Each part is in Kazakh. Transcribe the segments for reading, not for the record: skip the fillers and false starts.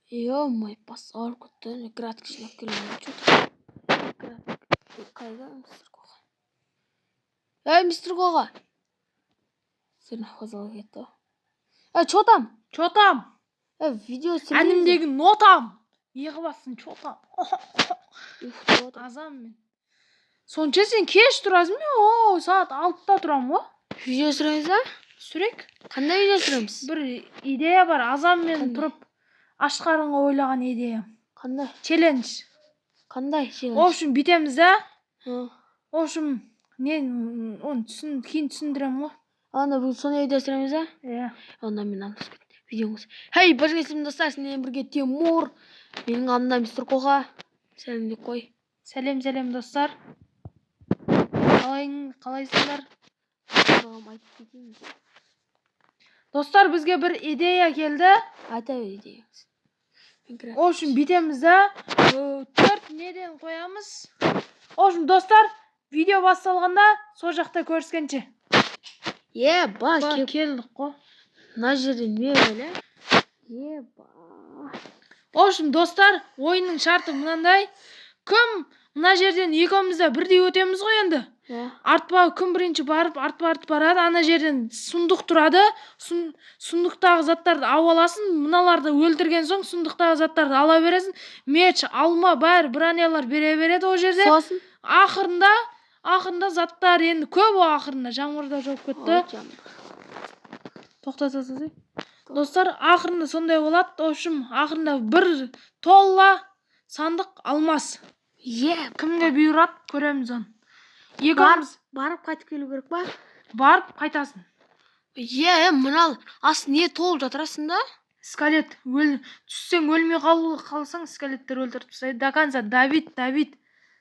Ё-моё, басар көтті. Град кішілеп келемін. Что-то. Қайда, мистер Коға? Эй, мистер Коға! Сені хозалы кетті. Что там? Что там? Видео сендер. Әнімдегі нотам. Неғып бассын, что там? Азам мен. Сонша сен кеш тұрасың ба? Саат 6-та тұрам ба? Видео сүреміз ба? Сүрек. Қандай видео сүреміз? Бір идея бар. Азам мен тұрып ашқарынға ойлаған идея. Қандай? Челлендж. Қандай челлендж? В общем, бітеміз да? В общем, оны кейін түсіндірем ғой. Ана бүгін сондай видео сүреміз ба? Иә. Онда мен алып видеоңыз. Хей, баш келсем достар, сіздермен бірге Тимур. Менің алдымда мистер Коға. Сәлем деп қой. Сәлем достар. Қалайсыңдар? Достар, бізге бір идея келді. Айта бер идеяңыз. В общем, бітеміз да. 4 неден қоямыз. В общем, достар, видео басталғанда сол жақта көріскенше. Еба, келдік қой. Мына жерден не өлі? Еба. В общем, достар, ойынның шарты мынандай. Кім мына жерден екеумізді бірдей өтеміз ғой енді. Артпа кім бірінші барып, артпа барады. Ана жерден сұндық тұрады. Сұндықтағы заттарды аласың. Мыналарды өлтірген соң сұндықтағы заттарды ала бересің. Меч, алма, бәрі бранялар бере береді о жерде. Сосын Ақырында заттар енді көп о ақырында. Жаңбырда жауып кетті. Тоқтатасыз. Достар, ақырында сондай болады. В общем, ақырында бір толла сандық алмас. Кімге бұйырат, көреміз оны. Барып қайтып келу керек па? Барып қайтасың. Мынал асы не толып жатыр астында? Скелет. Түссең өлмей қалсаң, скелеттер өлтіріп тастайды. До конца. Давид.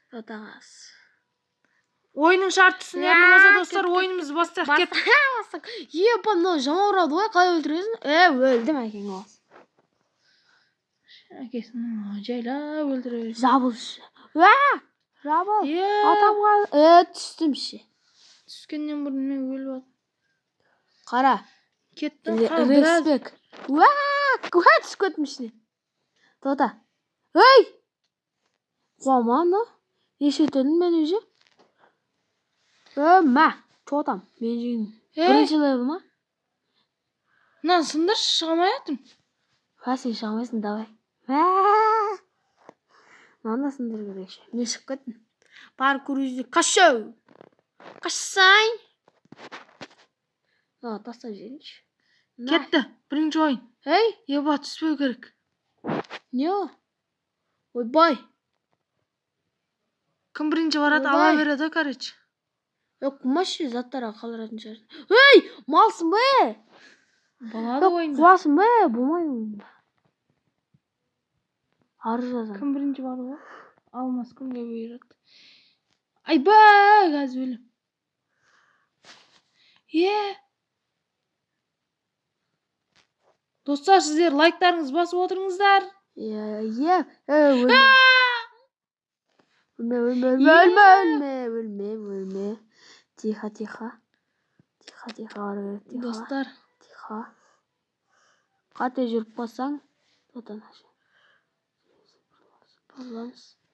Отағас. Ойынның шарты түсінетін болса, достар, ойынымызды бастайық. Бастық. Еба, мынау жама ұрады ғой, қалай өлтіресің? Өлдім әкең ол. Әкесін жайла өлтіреді. Жабылшы. Жабыл. Атамға түстімші. Түскеннен бұрын мен өліп атым. Қара. Кеттің. Респек. Түсіп көтмішіне. Тота. Ей! Қуаманы. Неше төлін мен өже? Мә. Чотам. Мен жегін. Бірінші левел ма? Мынаны сындыр, шығамай атым. Сен шығамайсың, давай. Мынаны сындыр керекші. Мен шығып кеттім. Паркур жүзі. Қашау. Қашсайын. Тастап жерінші. Кетті. Бірінші ойын. Еба, түспеу керек. Не о? Ойбай. Кім бірінші барады, ала береді, короче. Құмашы заттарға қалыратын шығар. Малсың бе? Болады ойында. Құласың бе? Болмайды. Ары жазам. Кім бірінші бар ғой? Алмас кімге бұйырады. Айба, газ өлім. Достар, сіздер лайктарыңыз басып отырыңыздар. Өлме. Тихо. Достар. Тихо. Қате жүріп басаң.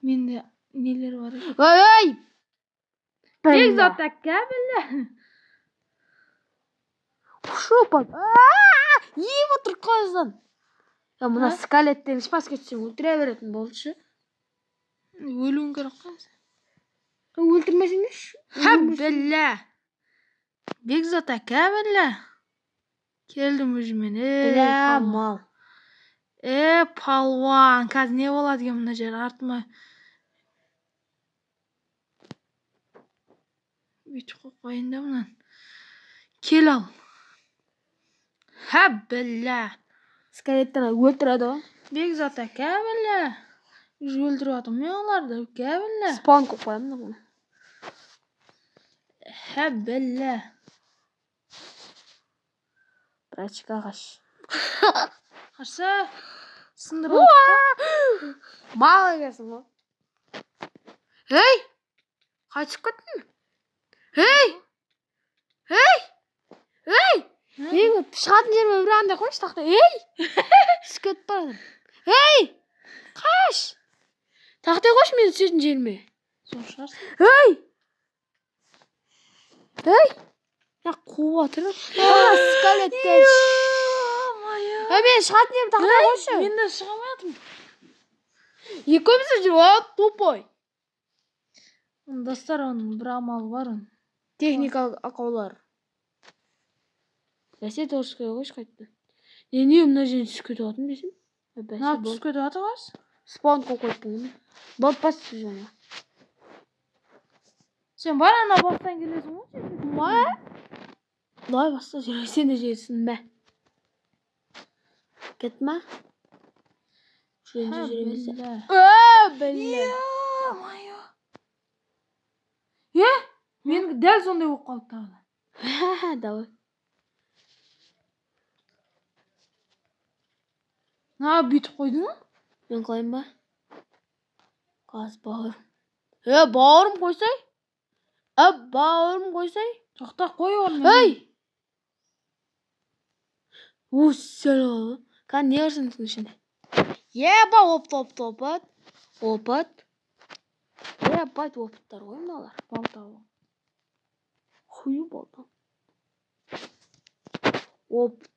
Менде нелер бар. Бекзат кәбілі. Шопан. Ем отыр қойзан. Мұна скелеттен шпас кетсең өлтіре беретін болшы. Өлуің керек қансы. Өлтірмесің еш? Білі. Бекзат кәбілі. Келдім өжімен. Білі мал. Палуан. Қазір не болады ген мұна жер артыма. Бүйтіп қойын да мұнан. Кел ал. Білі. Скелеттен өлтіреді о? Бекзат кәбілі. Өлтіріп атым мен оларды. Кәбілі. Спаун көп қоямын да бұны. Білі. Бірачқа қаш. Қарса. Сындыр отыққа. Мал егесің о? Қайтып кеттің? Мен шығатын жеріме бір андай қойшы тақта. Түскет барадым. Hey! Kaç! Tahtaya koş muydu sizin yerime? Zor шығарсың. Hey! Hey! Ya kuvatırım. Aa, skeletten. Ben шығатын едім, тақтaya қойшы. Мен де шыға алмадым. Екеуміз жүріп, тупой. Достар, оның бір амалы бар. Техникалық ақаулар. Бәсе дұрыс қойшы қайтты. Не мына жерін түсіп кетіп жатырмын десем? Мына түсіп кетіп жатыр қайсы? Спаун қойыппын оны. Болып басты жаңа. Сен бар ана бастан келесің ғой? Ма? Давай баста жүре. Сен де жерсің бе? Кетме. Шүйенде жүремесе. Білі. Майо. Мен дәл сондай болып қалды тағы. Давай. Бүйтіп қойдың ба? Мен қойын ба? Қаз бауырым. Бауырым қойсай? Бауырым қойсай? Тоқта қой орнына. Ей! Сәл. Қан не қырсың ішінде? Еба опыт. Ебать опыттар ғой мыналар. Балталы. Хую балта. Опыт.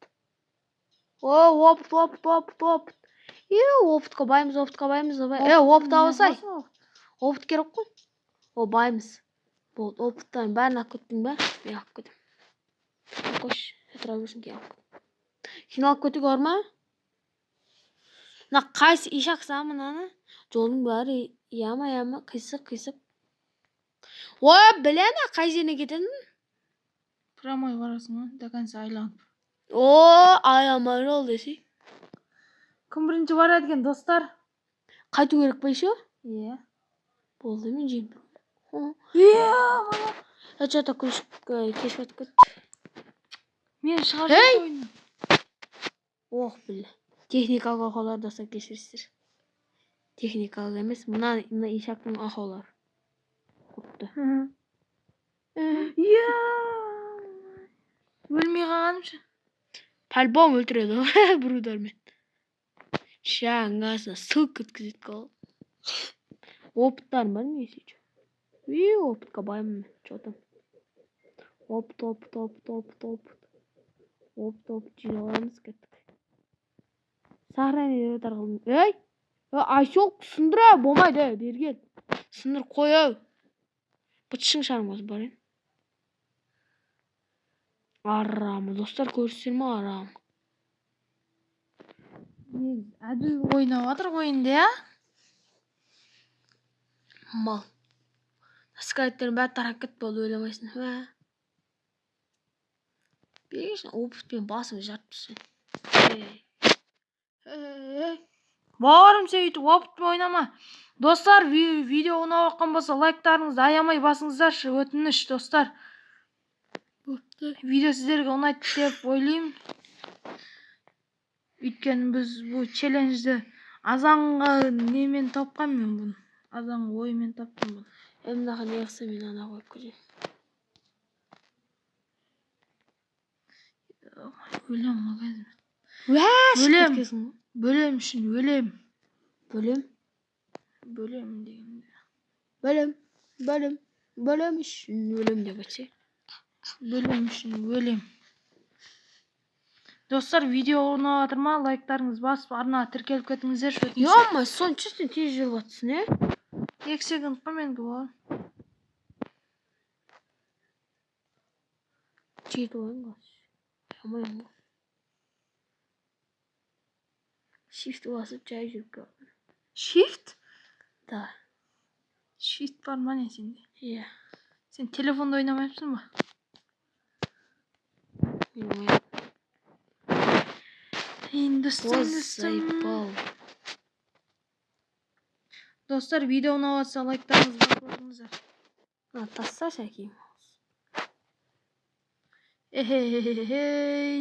Опыт. Опытқа байымыз. Опыт алысай. Опыт керек қой. Байымыз. Болды, опыттан бәрін ақ көттің бә? Мен ақ көтім. Қош, отыра берсін ке ақ көтім. Сен алып көтігі бар ма? Мына қайсы ишақса мынаны? Жолдың бәрі яма, қисық. Біләні, қай жеріне кететін? Прямой барасың ба? До конца айланып. Айламай жол десе. Кім бірінші барады екен, достар? Қайту керек па еще? Иә. Болды, мен жеймін. Мана. Что-то кешіп өтіп. Мен шығаршы ойынын. Білі. Техникалық ақаулар достар кешірістер. Техникалық емес, мына ишақтың ақаулар. Құртты. Өлмей қалғанымшы. По-любому өлтіреді бір удармен. Шаңғасына сылқ өткізеді қал. Опыттарым бар ма есе? Опытқа байымын. Что там? Опыт. Жүре аламыз кеттік. Сахрани өтір қылдым. Ей! Айсоқ сындыра, болмайды, берген. Сындыр қой. Бытшың шармыз бар ең. Арамы, достар көрсіздер ма арам? Әділ ойнап атыр ойынды, я? Мал. Скайттерін бәрі тарап кет болды, ойламайсың. Бегешін опытпен басын жарып түсін. Бауырым сөйтіп опытпен ойнама. Достар, видео ұнап жатқан болса, лайктарыңызды аямай басыңыздаршы, өтініш, достар. Видео сіздерге ұнайды деп ойлаймын. Өйткені біз бұл челленджді азанға немен тапқан мен бұны. Азанға оймен тапқан бұны. Мынаға не қылса мен ана қойып көрейін. Өлем магазин. Бөлем үшін өлем. Бөлем дегенде. Бөлем үшін өлем деп өтсе. Бөлем үшін өлем. Достар, видео ұнап жатыр ма? Лайктарыңыз басып, арнаға тіркеліп кетіңіздер. Йома, соншасын тез жүріп жатсың, 2 секунд қой менікі болған. Жетіп ойын қаш. Ямайым ғой. Shift басып жай жүріп көрдім. Shift? Да. Shift бар ма не сенде? Иә. Сен телефонда ойнамайсың ба? Ойнамайым. Достар, видео ұнап жатса лайктарыңызды басып отырыңыздар. Тасса шәкейм.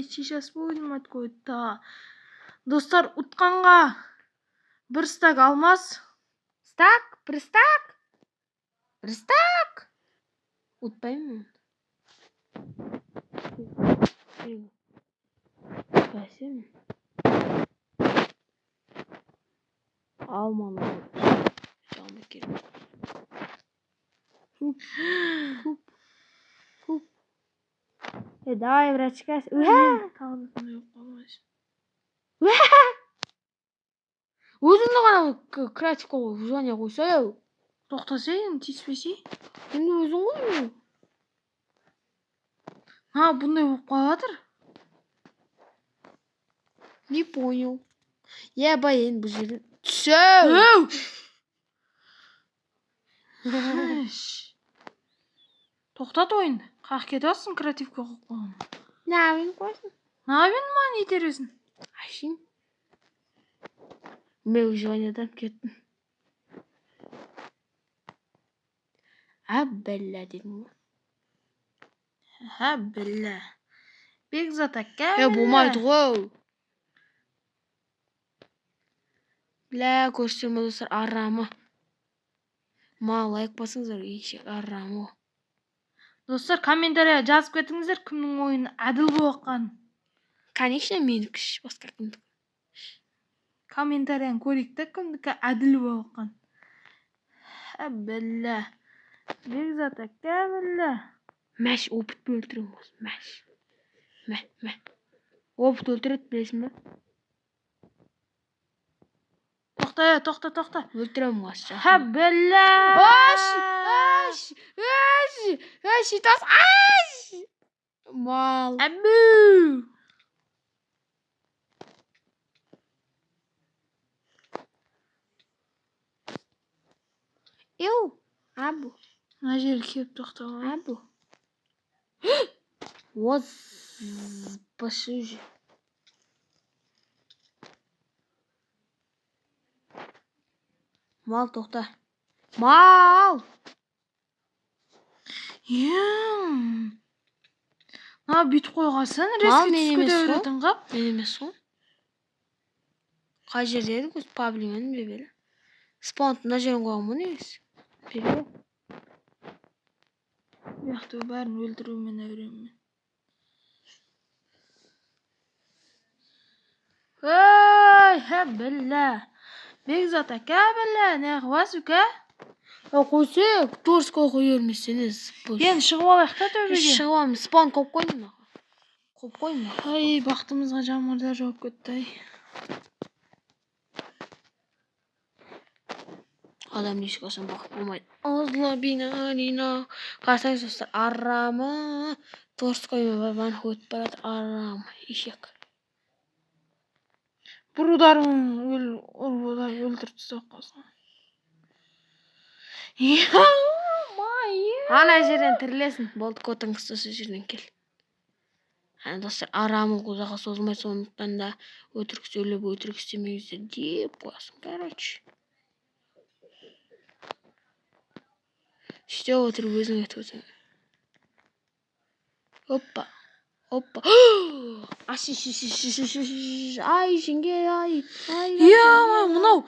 Сейчас будем откуда. Достар, ұтқанға бір стак алмас. Бір стак. Ұтпаймын. Бәсем. Almalı. Canlı kelim. Hup. Давай, врачка. Tağdasında yok olmaz. өзіңді ғана кратикқа звание қойсай. Тоқтасайын, тиіспесей. Енді өзің ғой. Ha, bunday болып қалатыр. Не понял. Я баян бұл жерден. Түсеу. Тоқтат ойынды. Қақ кетасың креативке қойып қойған. Ne yapayım koysun? Ne yapıyorsun lan iteriyorsun? Açayım. Ben звонyadan kettim. Bella dedim. Ha bella. Бекзат ака. Болмайды ғой. Бля, көрсем достар арамы. Маған лайк басыңыздар, ешек арамы. Достар, комментария жазып кетіңіздер, кімнің ойыны әділ болып жатқанын. Конечно, менікі басқа кімдікі. Комментарияны көрейік те, кімдікі әділ болып жатқанын. Ha bella. Бекзат ака bella. Мәш, опыт өлтірем осы, мәш. Мә. Опыт өлтіреді, білесің бе? Тоқта. Өлтірем осы. Ha bella. Шитас. Мал. Әбу. Абу. Мына жер келіп тоқтаған. Абу. Пошиже. Мал тоқта. Мал. На бүйтіп қойғасын, резко түскі дәуретін қап. Мен емес ғой. Қай жерде еді көз паблимен бебелі. Спонтында жерін қойған мұны емес. Бебелі. Яқты бәрін өлтірумен әуремен. Ха бәлі. Бекзат ака бәлі. Не қывас үке? Қойсек, торсқа қойырмесіңіз. Енді шығып алайық та төбеге. Шығып спон қойып қойдың ба? Қойып қойдың ба? Ай, бақтымызға жамырда жауып кетті. Адам ешқашан бақыт болмайды. Азла бина. Қарасаңыз достар, арамы. Торскоймен бабан өтіп барады. Арамы. Ешек. Бұрударың өлтіріп тастап қалсын. Ана жерден тірілесің. Болды, көтің қыстысы жерден кел. Достар, арамы ұзаққа созылмай, сондықтан да өтірік сөйлеп, өтірік істемеңіздер деп қоясың. Короче. Işte oturup өзің етіп өтсің. Опа. Ай, жеңге, ай. Мынау,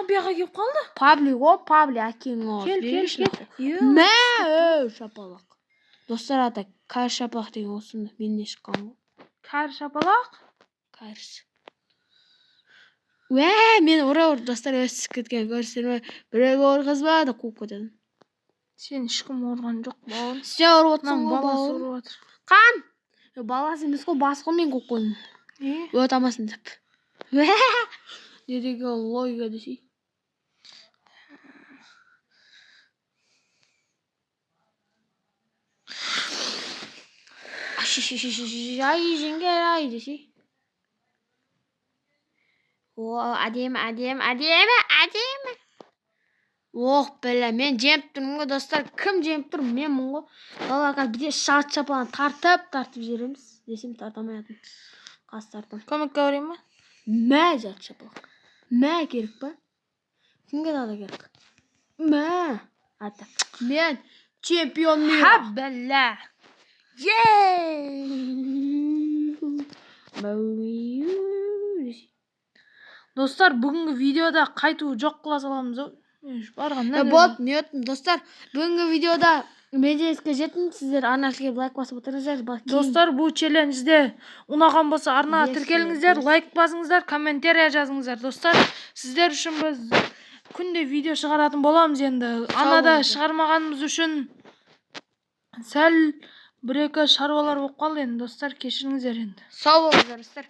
бияға кеп қалды. Пабли, әкең оғыз. Кел. Мә, шапалақ. Достар, ата, кар шапалақ деген осында. Менен шыққан ғой. Кар шапалақ? Карсы. Мен достар өсіп кеткен көрсен ме? Біреуге ұрғызба да қуып кетедім. Сен ешкім ұрған жоқ, бауыр. Сен ұрып отырсың ғой, баласы ұрып отыр. Қан? Баласы емес қой, басы ғой мен қойып қойдым. Өтамасын деп. Не деген логика десей. Ай, жеңге, ай десей. Әдемі. Бәлі, мен жеміп тұрмын ғой, достар. Кім жеміп тұр? Мен мұн ғой. Далаға біде шарт шапалан тартып жереміз. Десем тартамайатым. Қас тартым. Көмекке өрейін ба? Мә жарт шапалақ. Мә керек па? Кімге дада керек? Мә. Ата. Мен чемпион мира. Ха бәлі. Достар, бүгінгі видеода қайту жоқ қыла саламыз. Болды, не өттім, достар. Бүгінгі видеода Межеске жетин, сиздер ана жерге лайк басып отырыңыздар. Достар, бұл челленджде унаган болса арнага Yes, тіркеліңіздер, yes. лайк басыңыздар, комментария жазыңыздар. Достар, сіздер үшін біз күнде видео шығаратын боламыз енді. Анада болыңыздар. шығармағанымыз үшін сәл бір-екі шаруалар болып қалды енді. Достар, кешіріңіздер енді. Сау болыңыздар достар.